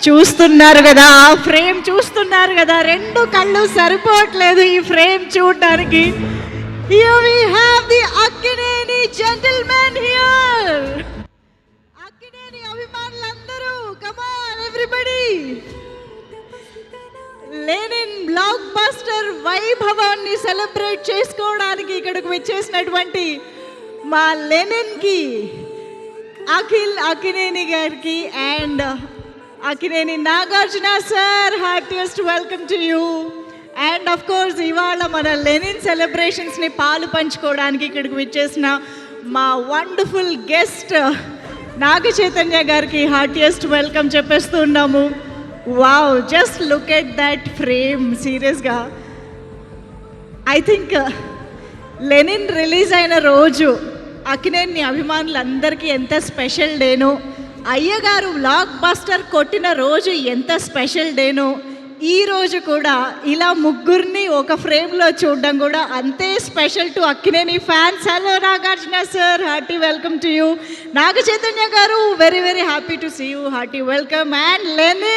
చూస్తున్నారు కదా, ఫ్రేమ్ చూస్తున్నారు కదా, రెండు కళ్ళు సరిపోవట్లేదు ఈ ఫ్రేమ్ చూడడానికి. Here we have the Akkineni gentlemen here. Akkineni అభిమానులందరూ, come on everybody. Lenin blockbuster వైభవాన్ని సెలబ్రేట్ చేసుకోవడానికి ఇక్కడికి వచ్చేసినటువంటి మా లెనిన్కి, అఖిల్ అక్కినేని గారికి and Akkineni Nagarjuna sir, heartiest welcome to you. And of course ఇవాళ మన లెనిన్ సెలబ్రేషన్స్ని పాలు పంచుకోవడానికి ఇక్కడికి విచ్చేసిన మా వండర్ఫుల్ గెస్ట్ నాగ చైతన్య గారికి హార్టియెస్ట్ వెల్కమ్ చెప్పేస్తూ ఉన్నాము. Wow, just look at that frame. సీరియస్గా ఐ థింక్ లెనిన్ రిలీజ్ అయిన రోజు అక్కినేని అభిమానులందరికీ ఎంత స్పెషల్ డేనో, అయ్యగారు బ్లాక్ బస్టర్ కొట్టిన రోజు ఎంత స్పెషల్ డేనో, ఈ రోజు కూడా ఇలా ముగ్గురిని ఒక ఫ్రేమ్లో చూడడం కూడా అంతే special to Akkineni fans. Hello Nagarjuna sir, hearty welcome to you. Naga Chaitanya గారు, very very happy to see you, hearty welcome. And Lenin